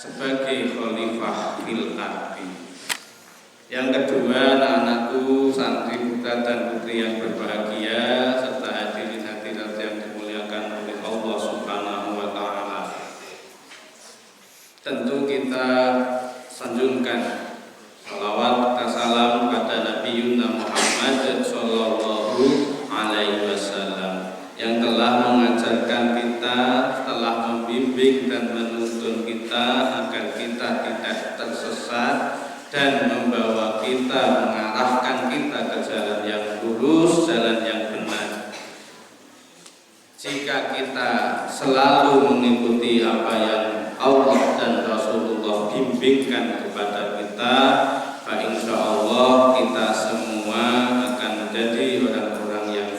sebagai khalifah fil ardi. Yang kedua, anak-anakku, santri putra dan putri yang berbahagia serta hadirin hadirat yang dimuliakan oleh Allah Subhanahu wa taala. Tentu kita sanjungkan salawat dan salam kepada Nabi Muhammad sallallahu alaihi wasallam yang telah mengajarkan kita, telah membimbing dan menuntun kita agar kita tidak tersesat dan membawa kita, mengarahkan kita ke jalan yang lurus, jalan yang benar. Jika kita selalu mengikuti apa yang Allah dan Rasulullah bimbingkan kepada kita, maka insya Allah kita semua akan menjadi orang-orang yang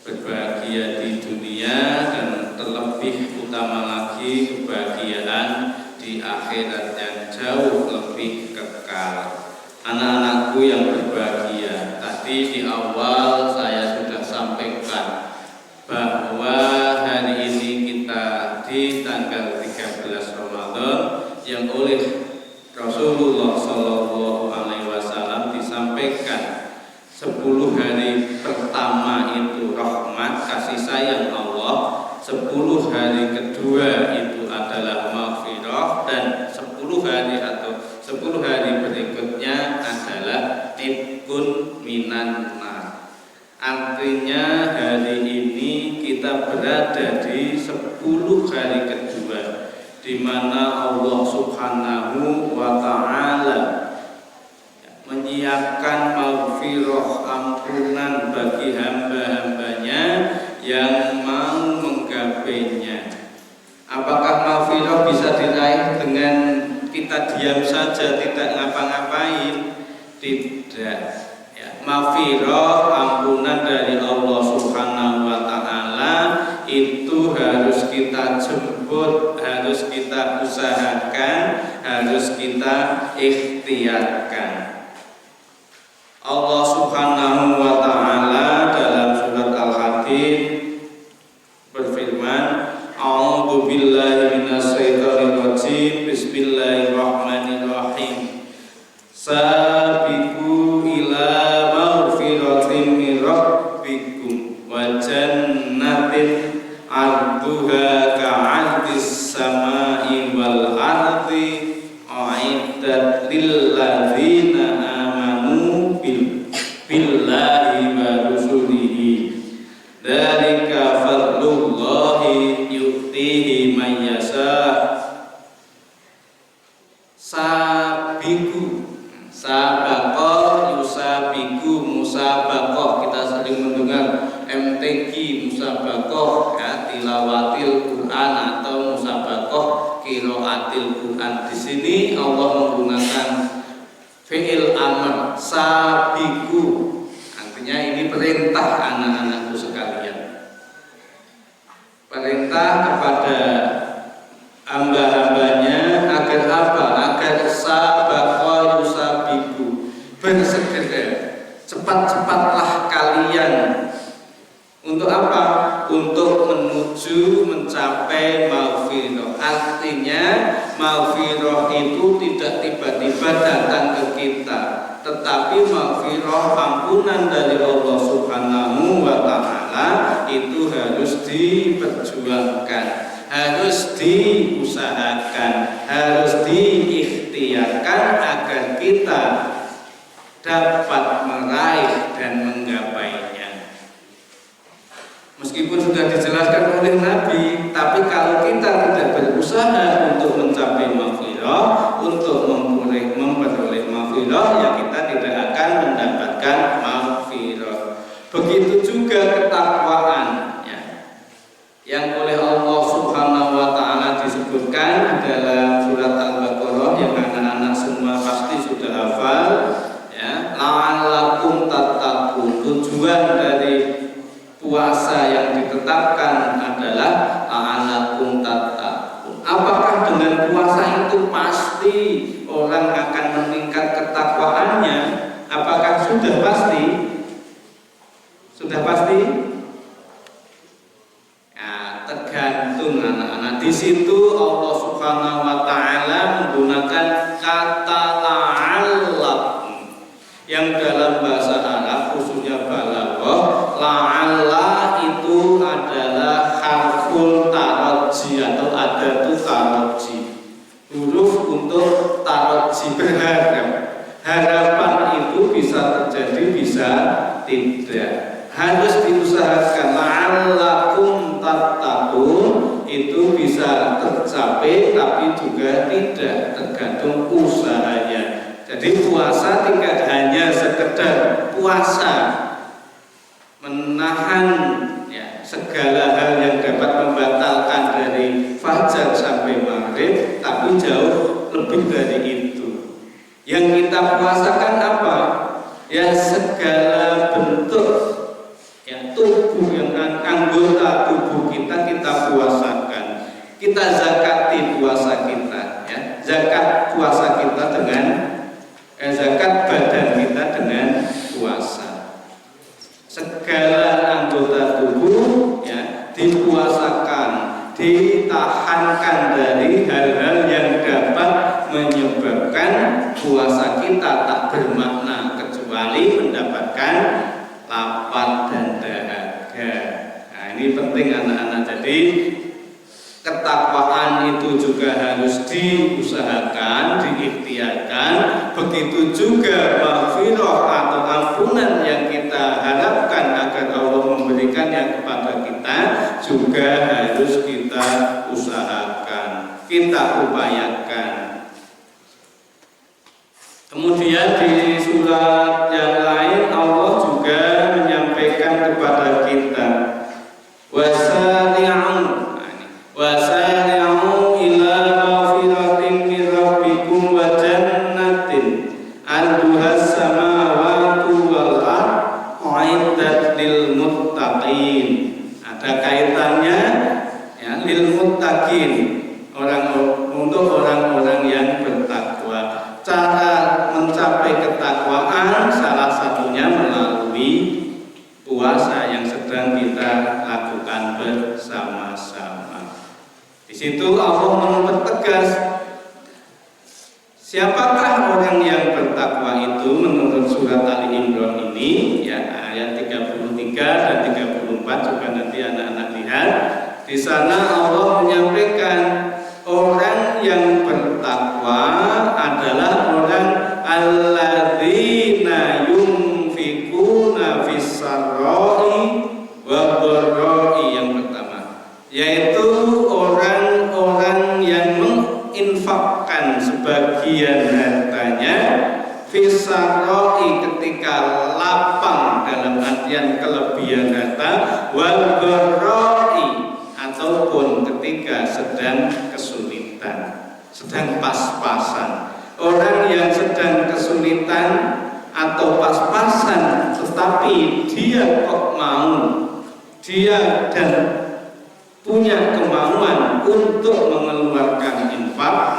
berbahagia di dunia dan terlebih utama lagi kebahagiaan di akhirat yang jauh lebih kekal. Anak-anakku yang berbahagia, tadi di awal saya sudah sampaikan bahwa hari ini kita di tanggal 13 Ramadan yang oleh Rasulullah Shallallahu Alaihi Wasallam disampaikan 10 hari pertama itu rahmat kasih sayang Allah, 10 hari kedua itu adalah maghfirah, dan 10 hari atau 10 hari berikutnya adalah tibkun minan nar. Artinya hari ini kita berada di 10 hari kedua di mana Allah Subhanahu wa taala menyiapkan maghfirah, ampunan bagi hamba-hambanya yang mau menggapainya. Apakah maghfirah bisa diraih dengan kita diam saja tidak ngapa-ngapain? Tidak. Ya, maghfirah, ampunan dari Allah Subhanahu wa taala itu harus kita jemput, harus kita usahakan, harus kita ikhtiarkan. Allah Subhanahu wa taala dalam surat Al-Hadid berfirman, A'udzu billahi minasyaitonir rajim. Bismillahirrahmanirrahim. Sabiqu ila maghfiratin min rabbikum wa jannatin 'arduha ka'ardis samai wal ardi a'iddat lil ladzina billahi wa rusulihi dzalika fadlullahi yu'tihi man yasha. Sabiqu, sabaqah yusabiqu, musabaqah, kita sering mendengar MTQ musabaqah ya, tilawatil Quran atau musabaqah qiraatil Quran. Di sini Allah menggunakan fi'il amr sabiqu, artinya ini perintah anak-anakku sekalian, perintah kepada hamba-hambanya agar apa? Agar sabaqah yusabiqu, bersegera, cepat-cepatlah kalian untuk apa? Untuk menuju mencapai maghfirah. Artinya maghfirah itu tidak tiba-tiba datang ke kita, tetapi maghfirah, ampunan dari Allah Subhanahu wa taala itu harus diperjuangkan, harus diusahakan, harus diikhtiarkan agar kita dapat meraih dan menggapainya. Meskipun sudah dijelaskan oleh Nabi, tapi kalau kita tidak berusaha untuk mencapai maghfirah, untuk memperoleh maghfirah, ya kita tidak akan mendapatkan maghfirah. Begitu juga ketakwaan ya, yang oleh Allah Subhanahu wa taala disebutkan dalam surat Al-Baqarah yang anak-anak semua pasti sudah hafal ya, la'allakum tattaqun. Tujuan dari puasa yang ditetapkan adalah la'allakum tattaqun. Apakah dengan puasa itu pasti orang akan meningkat ketakwaannya? Apakah sudah pasti? Sudah pasti? Ya, tergantung anak-anak. Di situ Allah Subhanahu wa taala menggunakan kata la'allakum yang dalam bahasa Arab khususnya balaghah, la'alla itu adalah harful taraji atau adatu taraji, huruf untuk taraji, berharap. Harapan itu bisa terjadi, bisa tidak. Harus diusahakan. La'allakum tattaqun itu bisa tercapai tapi juga tidak, tergantung usahanya. Jadi puasa tidak hanya sekedar puasa, menahan ya, segala hal yang dapat membatalkan dari fajar sampai maghrib, tapi jauh lebih dari itu. Yang kita puasakan apa? Ya segala bentuk ya tubuh, yang anggota tubuh kita puasakan. Kita zakati puasa kita, ya. Zakat puasa kita dengan zakat badan kita dengan puasa. Segala anggota tubuh ya dipuasakan, ditahankan dari hal-hal yang dapat menyebabkan puasa kita tak bermakna kecuali mendapatkan lapar dan dahaga. Nah, ini penting anak-anak. Jadi ketakwaan itu juga harus diusahakan, diikhtiarkan. Begitu juga maghfirah atau ampunan yang kita harapkan agar Allah memberikannya kepada kita juga harus kita usahakan, kita upayakan. Kemudian di surat yang lain Allah juga menyampaikan kepada kita wasari'u ila maghfiratin min rabbikum wa jannatin 'arduhas samawati wal ardh u'iddat lil muttaqin. Ada kaitannya ya, lil muttaqin, untuk orang-orang yang bertakwa. Cara mencapai ketakwaan salah satunya melalui puasa yang sedang kita lakukan bersama-sama. Di situ Allah mempertegas siapakah orang yang bertakwa itu menurut surat Ali Imran ini ya, ayat 33 dan 34 juga nanti anak-anak lihat. Di sana Allah menyampaikan orang yang bertakwa adalah orang alladzina yunfikuna fis-sarra'i wa dharra'i, yang pertama yaitu orang-orang yang menginfakkan sebagian hartanya fis-sarra'i ketika lapang dalam artian kelebihan harta, wa dharra'i ataupun ketika sedang kesulitan, sedang pas-pasan. Orang yang sedang kesulitan atau pas-pasan tetapi dia kok mau, dia dan punya kemauan untuk mengeluarkan infak,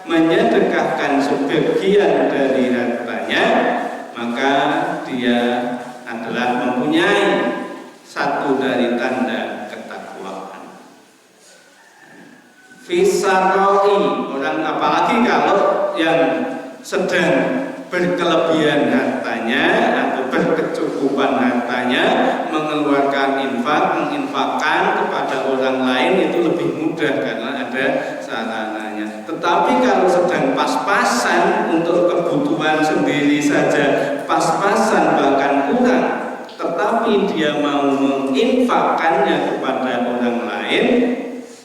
menyedekahkan sebagian dari hartanya, maka dia adalah mempunyai satu dari tanda ketakwaan. Fisaroi, orang apalagi kalau yang sedang berkelebihan hartanya atau berkecukupan hartanya, mengeluarkan menginfakkan kepada orang lain itu lebih mudah karena ada sarananya. Tetapi kalau sedang pas-pasan untuk kebutuhan sendiri saja, pas-pasan bahkan kurang, tetapi dia mau menginfakkannya kepada orang lain,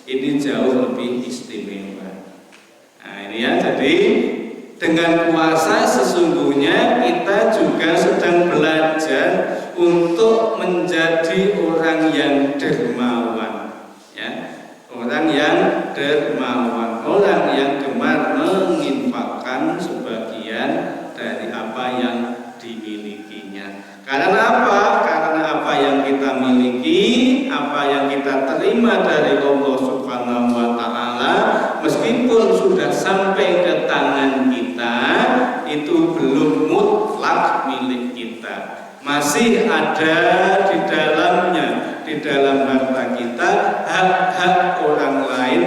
ini jauh lebih istimewa. Nah ini ya, jadi dengan puasa sesungguhnya kita juga sedang belajar untuk menjadi orang yang dermawan, ya, orang yang dermawan, orang yang gemar menginfakkan sebagian dari apa yang dimilikinya. Karena apa? Karena apa yang kita miliki, apa yang kita terima dari Allah Subhanahu wa taala, meskipun sudah sampai ke tangan kita, itu belum mutlak milik kita. Masih ada di dalamnya, di dalam harta kita, hak-hak orang lain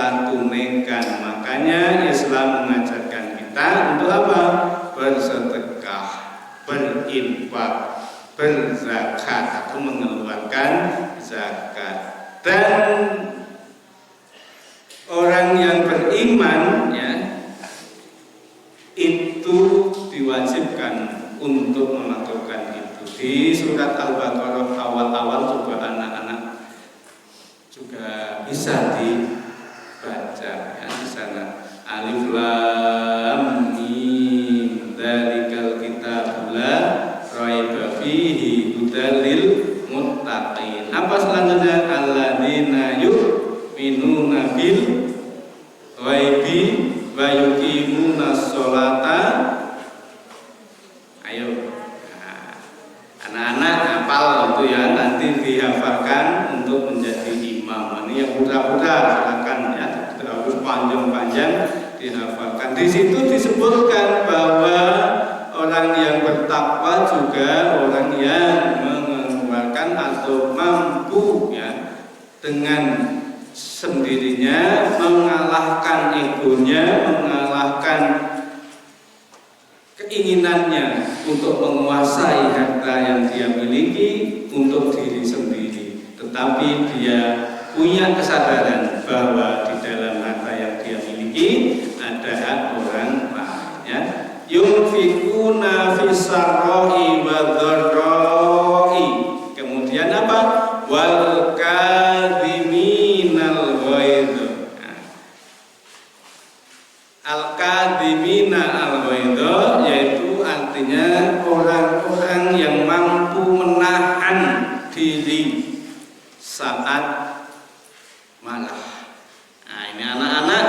kita tunaikan. Makanya Islam mengajarkan kita untuk apa? Bersedekah, berinfak, berzakat atau mengeluarkan zakat. Dan orang yang beriman ya itu diwajibkan untuk melakukan itu. Di surat Al-Baqarah awal-awal juga anak-anak juga bisa dibaca ya di sana. Alif lam mim dzalikal kitabul la raiba fihi hudal lil muttaqin. Apa selanjutnya? Alladzina yu'minuna bil ghaibi wa yuqimunas sholata. Ayo, nah, anak-anak hafal itu ya, nanti dihafalkan untuk menjadi imam. Ini yang putra-putra silakan ya, terus panjang-panjang dihafalkan. Di situ disebutkan bahwa orang yang bertakwa juga orang yang mengeluarkan atau mampu ya dengan sendirinya mengalahkan egonya, mengalahkan keinginannya untuk menguasai harta yang dia miliki untuk diri sendiri, tetapi dia punya kesadaran bahwa di dalam harta yang dia miliki ada hak orang lainnya. Yunfikuna fisarrohi wa dharroi. Kemudian apa? Wal kadhiminal ghaidh. Al-kadhimina al-ghaidh yaitu artinya orang-orang yang mampu menahan diri saat marah. Nah, ini anak-anak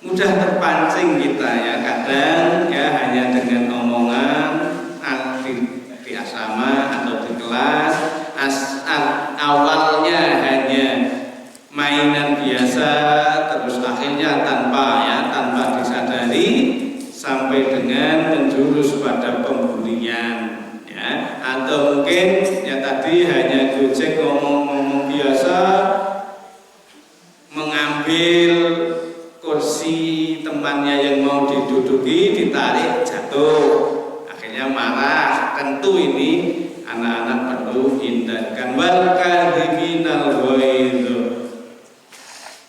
mudah terpancing kita ya, kadang ya hanya dengan omongan di asrama atau di kelas awalnya hanya mainan biasa, terus akhirnya tanpa disadari sampai dengan menjurus pada pembulian ya, atau mungkin ya tadi hanya gojek ngomong-ngomong biasa, mengambil kursi temannya yang mau diduduki ditarik jatuh, akhirnya marah. Tentu ini anak-anak perlu hindarkan. Wal kadhiminal ghaidh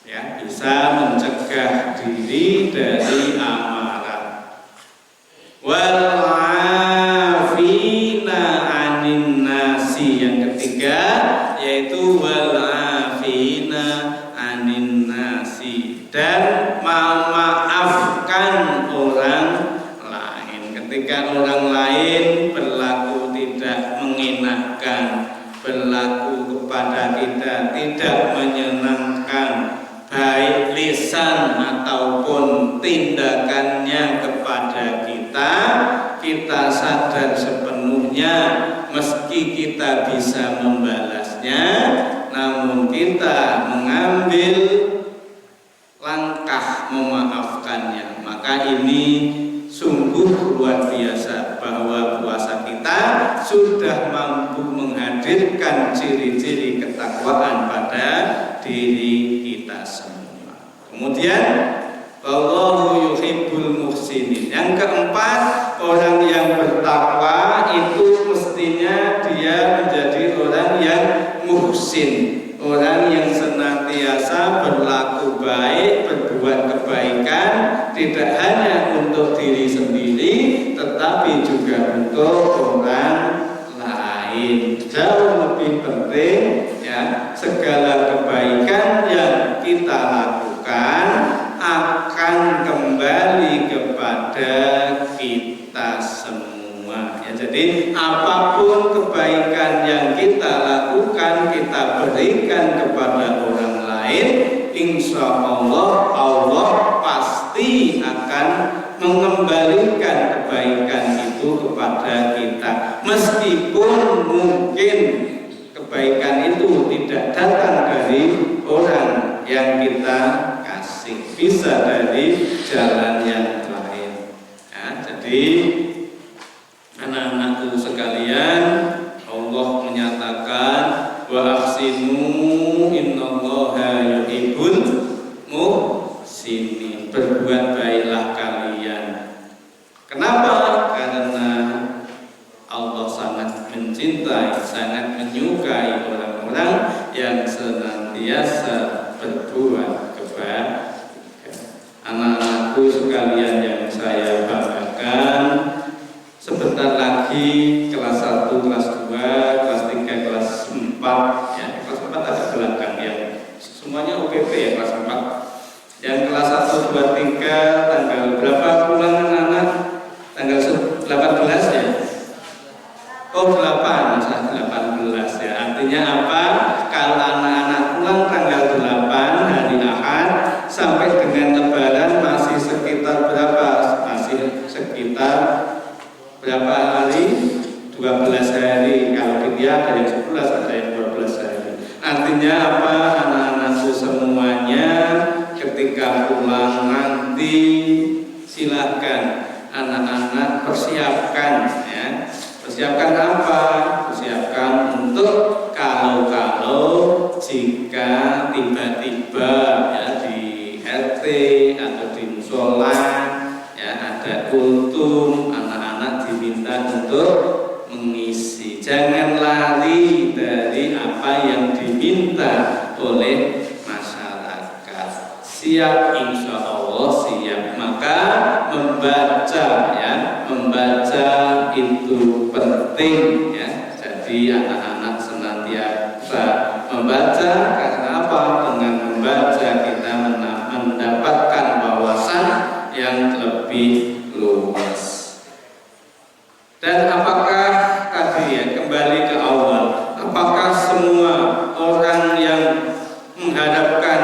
ya, bisa mencegah diri dari amarah. Wal afina anin nasi, yang ketiga yaitu wal afina anin nasi, dan memaafkan orang lain ketika orang lain berlaku tidak mengenakan, berlaku kepada kita tidak menyenangkan, baik lisan ataupun tindakannya kepada kita, kita sadar sepenuhnya meski kita bisa membalasnya, namun kita mengambil langkah memaafkannya, maka ini sungguh luar biasa bahwa puasa kita sudah mampu menghadirkan ciri-ciri ketakwaan pada diri kita semua. Kemudian Allahu yuhibbul muhsinin. Yang keempat, orang yang bertakwa itu mestinya dia menjadi orang yang muhsin, orang yang senantiasa berlaku baik, berbuat kebaikan, tidak hanya untuk diri sendiri tetapi juga untuk orang lain. Jauh lebih penting ya, segala kebaikan yang kita lakukan akan kembali kepada kita semua ya. Jadi apapun kebaikan yang kita lakukan, kita berikan kepada orang lain, insya Allah Allah pasti akan mengembalikan kebaikan itu kepada kita, meskipun mungkin kebaikan itu tidak datang dari orang yang kita kasih, bisa dari jalan yang lain ya. Jadi anak-anakku sekalian, Allah menyatakan wa ahsinu innallaha yuhibbul senantiasa berbuat kebaikan. Anak-anakku sekalian yang saya banggakan, sebentar lagi kelas 1, kelas 2, kelas 3, kelas 4 ya, kelas 4 agak belakang ya, semuanya UPP ya kelas 4. Yang kelas 1, 2, 3 tanggal berapa pulang anak-anak? Tanggal 18 ya? Oh 8 ya. Artinya apa? Kalau anak-anak pulang tanggal 8 hari Ahad sampai dengan Lebaran masih sekitar berapa? Masih sekitar berapa hari? 12 hari. Kalau dia ada yang 11, ada yang 12 hari. Artinya apa? Anak-anakku semuanya ketika pulang nanti silahkan anak-anak persiapkan ya. Persiapkan apa? Persiapkan untuk kalau jika tiba-tiba ya di RT atau di musola ya ada kultum, anak-anak diminta untuk mengisi. Jangan lari dari apa yang diminta oleh masyarakat. Siap, insya Allah siap. Maka membaca ya, membaca itu penting ya. Jadi anak-anak senantiasa membaca, karena apa? Dengan membaca kita mendapatkan wawasan yang lebih luas. Dan apakah tadi ya, kembali ke awal, apakah semua orang yang mendapatkan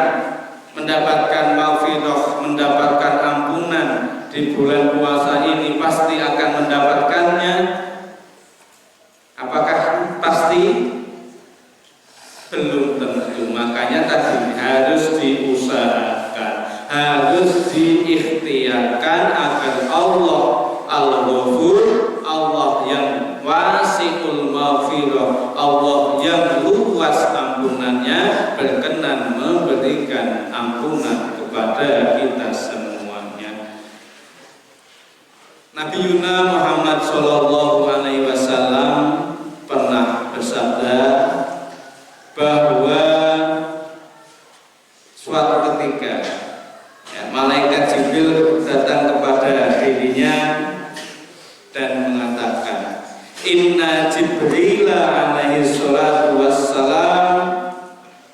maghfirah, mendapatkan ampunan di bulan puasa ini pasti akan mendapatkannya? Apakah pasti? Belum tentu. Makanya tadi harus diusahakan, harus diikhtiarkan agar Allah Al-Ghafur, Allah yang wasi'ul maghfirah, Allah yang luas ampunannya, berkenan memberikan ampunan kepada kita semuanya. Nabi Yuna Muhammad Sallallahu Alaihi Wasallam pernah bersabda bahwa suatu ketika ya, malaikat Jibril datang kepada dirinya dan mengatakan, Inna Jibril alaihi salatu wassalam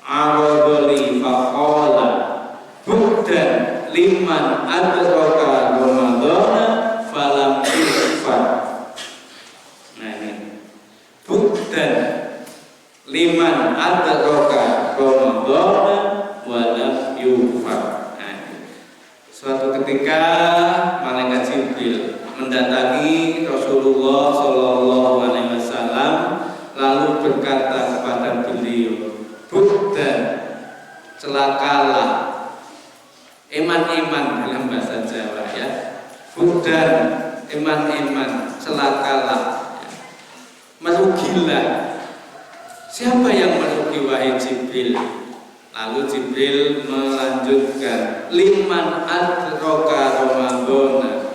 aradoli faqala bu'dan liman adraka Ramadana falam yufar. Nah ini bu'dan liman adraka Ramadana walam yufar. Nah, suatu ketika malaikat Jibril mendatangi Rasulullah Shallallahu Alaihi Wasallam lalu berkata kepada beliau, Buddha, celakalah, eman-eman dalam bahasa Jawa ya, Buddha, eman-eman, celakalah, merugilah. Siapa yang merugi wahai Jibril? Lalu Jibril melanjutkan, liman adraka Ramadana,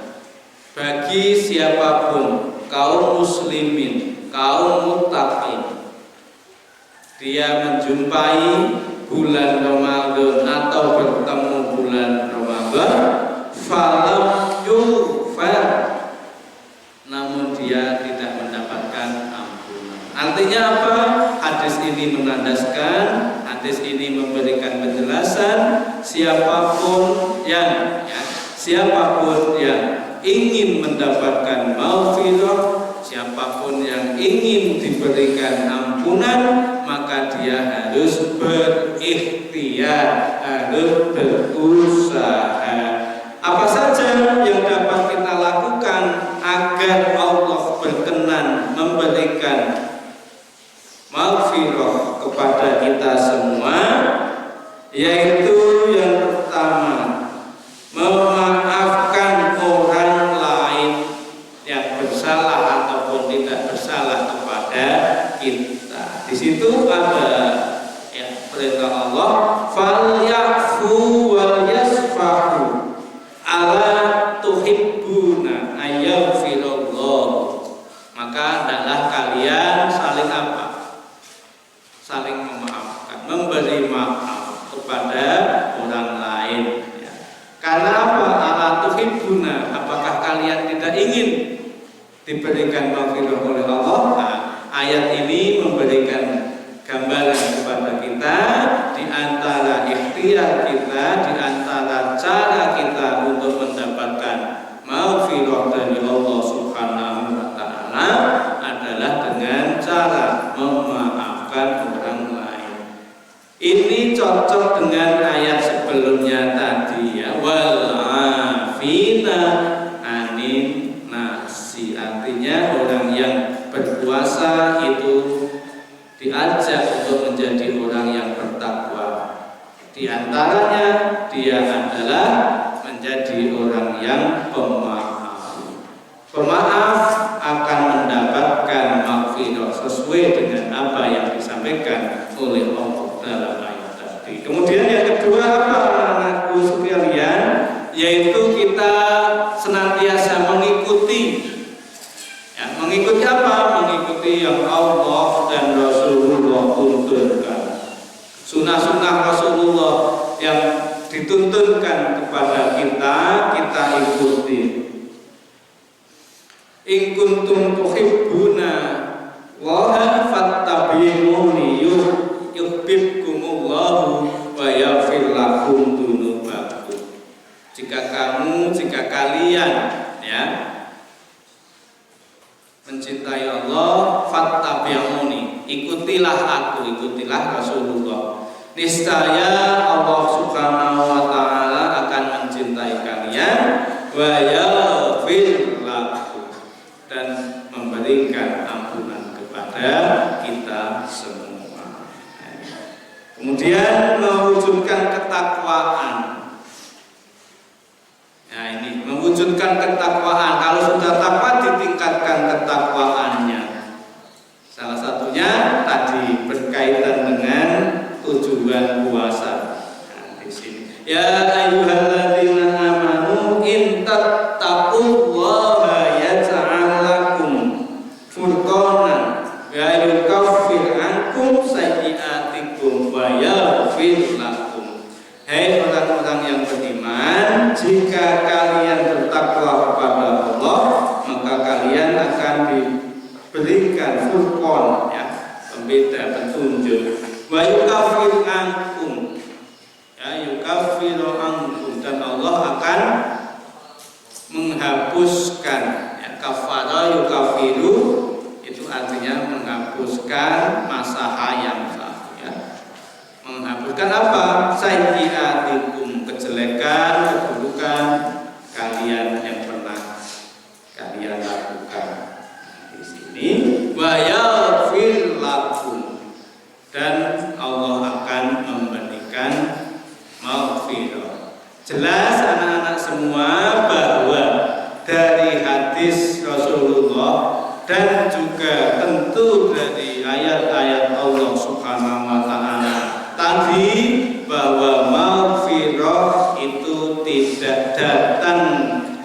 bagi siapapun kaum muslimin, kaum muttaqin, dia menjumpai bulan Ramadan atau bertemu bulan Ramadan, falam yufar, namun dia tidak mendapatkan ampunan. Artinya apa? Hadis ini menandaskan, hadis ini memberikan penjelasan, siapapun yang ingin mendapatkan maghfirah, siapapun yang ingin diberikan ampunan, maka dia harus berikhtiar, harus berusaha. Apa saja yang dapat kita lakukan agar Allah berkenan memberikan maghfirah kepada kita semua? Yaitu yang pertama, memaafkan orang lain yang bersalah ataupun tidak bersalah kepada kita. Di situ ada ya, perintah Allah, falyafu wal yasfahu ala tuhibbuna ayyaghfirullah. Maka hendaklah kalian saling apa? Saling memaafkan, memberi maaf kepada orang lain. Ya. Karena apa? Ala tuhibbuna, apakah kalian tidak ingin diberikan maghfirah oleh Allah? Nah, ayat ini memberikan gambaran kepada kita di antara ikhtiar kita, di antara cara kita untuk mendapatkan maghfirah dari Allah Subhanahu wa taala adalah dengan cara memaafkan orang lain. Ini cocok dengan ayat sebelumnya tadi ya, wal afina anin nasi. Artinya orang yang berpuasa itu diajak untuk menjadi orang yang bertakwa. Di antaranya dia adalah menjadi orang yang pemaaf. Pemaaf akan mendapatkan maghfirah sesuai dengan apa yang disampaikan oleh Allah dalam ayat tadi. Kemudian yang kedua apa anak-anakku sekalian? Yaitu kita senantiasa mengikuti. Ya, mengikuti apa? Mengikuti yang Allah dan Rasulullah tuntunkan. Sunnah-sunnah Rasulullah yang dituntunkan kepada kita, kita ikuti. In kuntum tuhibbuna Allaha fattabi'uni yuhibbukumullahu wa yaghfir lakum dzunubakum. Jika kalian ya mencintai Allah, fattabi'uni, ikutilah aku, ikutilah Rasulullah. Niscaya Allah Subhanahu wa taala akan mencintai kalian, wa yaghfir lakum, dan memberikan ampunan kepada kita semua. Kemudian mewujudkan ketakwaan. Nah ini mewujudkan ketakwaan. Kalau sudah takwa ditingkatkan ketakwaannya. Salah satunya tadi berkaitan dengan tujuan puasa. Nah, di sini. Ya ayyuhalladzina amanu in tattaqullaha yaj'al lakum furqanan wa yukaffir ankum sayyi'atikum wa yaghfir lakum. Hai orang-orang yang beriman, jika kalian bertakwa kepada Allah, maka kalian akan diberikan furqan, ya, pembeda, petunjuk. Wa yukaffir ankum, ya, yukaffiru ankum, dan Allah akan menghapuskan, ya, kafara yukaffiru itu artinya menghapuskan masalah yang salah, ya. Menghapuskan apa? Sayyi'atikum, kejelekan, keburukan kalian yang pernah kalian lakukan. Di sini wa yaghfir lakum, dan Allah akan memberikan maghfirah. Jelas anak-anak semua bahwa dari hadis Rasulullah dan juga tentu dari ayat-ayat Allah Subhanahu wa taala tadi, bahwa maghfirah itu tidak datang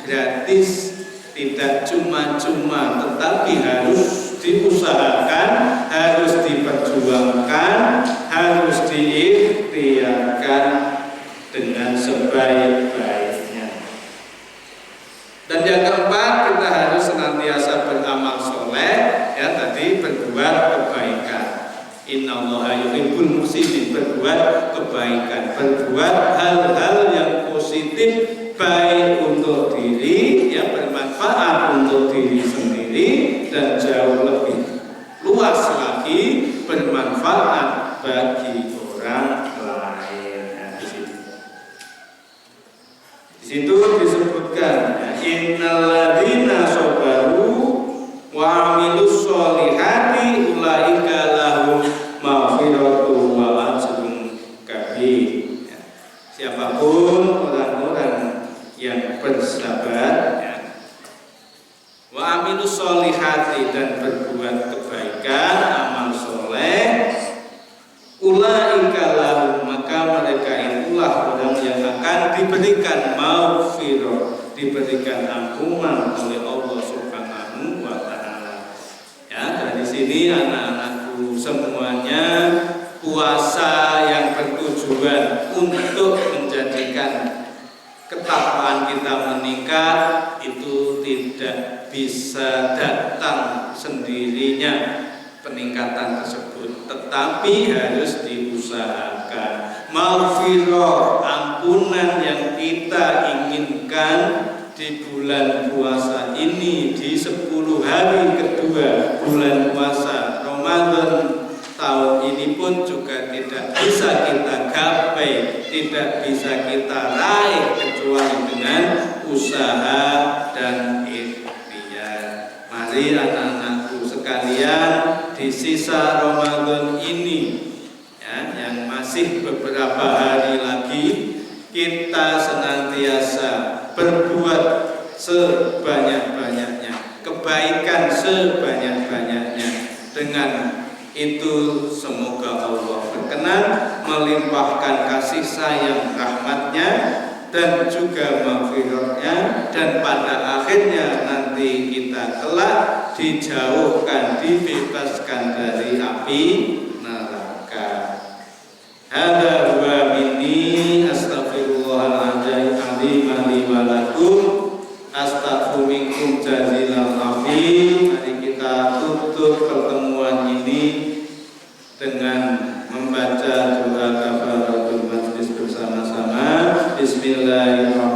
gratis, tidak cuma-cuma, tetapi harus diusahakan, harus diperjuangkan, harus diikhtiarkan dengan sebaik-baiknya. Dan yang keempat, kita harus senantiasa beramal soleh, ya, tadi berbuat kebaikan. Innallaha yuhibbul muhsinin, berbuat kebaikan, berbuat hal-hal yang positif, baik untuk diri, ya, bermanfaat untuk diri sendiri, dan jauh lebih luas lagi bermanfaat bagi orang lain. Nah, di situ disebutkan, ya, innalladzina sabaru wa amilus sholihati ulaika lahum maghfiratu wa ajrun kabir. Ya. Siapapun orang-orang yang bersabar, ya, wa amilus sholihati, dan berbuat kebaikan, amal soleh, ulaika lahum, maka mereka itulah orang yang akan diberikan maghfirah, diberikan ampunan oleh Allah Subhanahu wa taala. Ya, dari sini anak-anakku semuanya, puasa yang bertujuan bertujuan untuk menjadikan ketakwaan kita meningkat itu tidak bisa datang sendirinya peningkatan tersebut, tetapi harus diusahakan. Maghfirah, ampunan yang kita inginkan di bulan puasa ini, di 10 hari kedua bulan puasa Ramadan tahun ini pun juga tidak bisa kita gapai, tidak bisa kita raih kecuali dengan usaha dan ikhtiar. Mari anak-anakku sekalian, di sisa Ramadan ini ya, yang masih beberapa hari lagi, kita senantiasa berbuat sebanyak-banyaknya, kebaikan sebanyak-banyaknya. Dengan itu semoga Allah berkenan melimpahkan kasih sayang rahmatnya dan juga maghfirahnya, dan pada akhirnya nanti kita kelak dijauhkan, dibebaskan dari api neraka. Hadza huwa minni astaghfirullahaladzim li wa lakum astaghfiru minkum jazilal afim. Mari kita tutup pertemuan ini dengan membaca doa kafaratul majlis bersama-sama. Bismillahirrahmanirrahim.